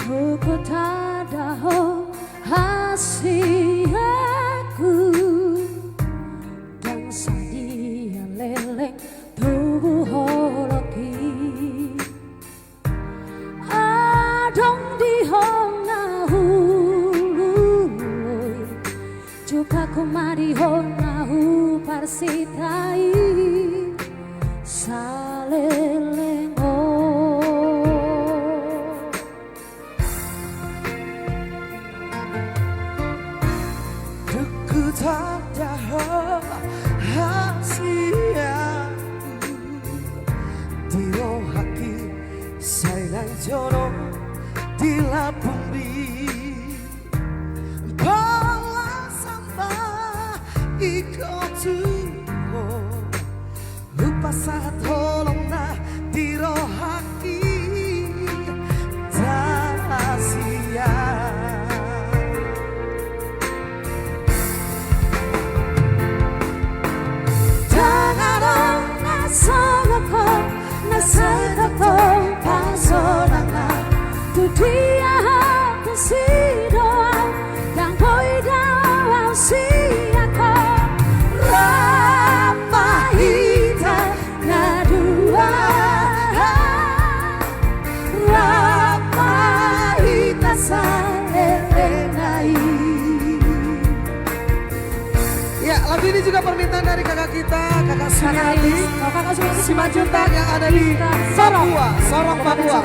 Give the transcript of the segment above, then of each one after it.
Koko tadaho hasiaku dan sadia leleng tubuh holoki adong di hona hului juga kumari hona hu parsitai saleleng tadaho hasiaku Tiro haki sainai jono di lapumbi Bala samba iko tuho Lupa saat holong na tiro haki tahasia Nasakako pasonanga tu dia aku sidoa dan boy dalam siako rapahita nadua rapahita salerenai. Ya, lagu ini juga permintaan dari kakak kita, kakak Sumiati, Simanjuntak yang ada di Sorong, Papua.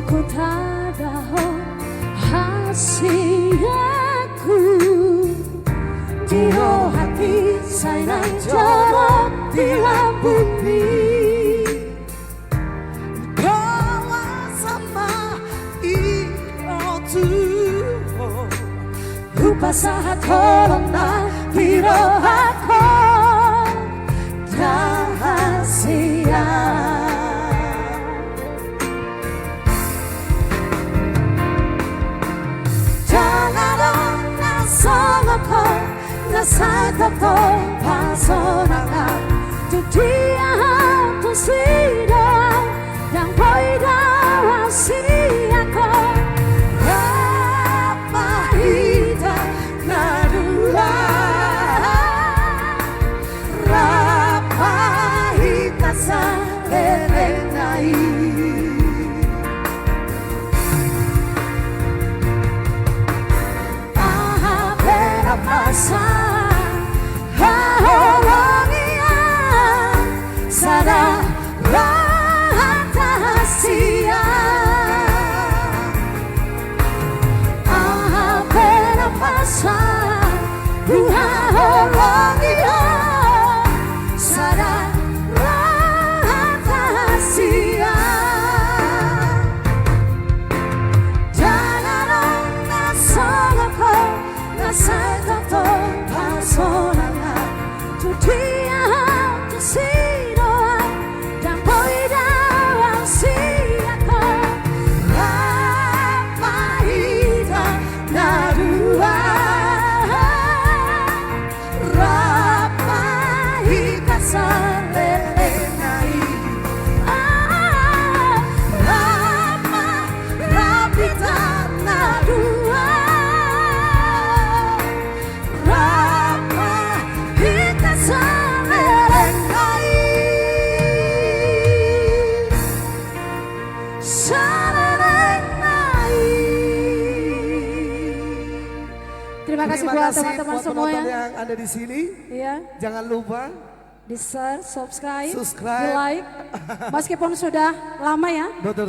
Koko tadaho hasiaku Tiro hati sainai jorok di lambungmi Bawa sama iko tuho Lupa saat holong na tiro aku rahasia Nasakako pasonanga tu dia aku sidoa dan boy dalam siako rapahita nadua rapahita salerenai. Masa haholangia sada rahasia pera masa haholangia sada rahasia jangan nasakako nasakako pasonanga tu dia aku sidoa dan boy dalam siako rapahita nadua rapahita salerenai rapahita nadua Terima kasih buat teman-teman semua yang ada di sini. Iya. Jangan lupa di share, subscribe, Subscribe. di like. Meskipun sudah lama ya. Betul.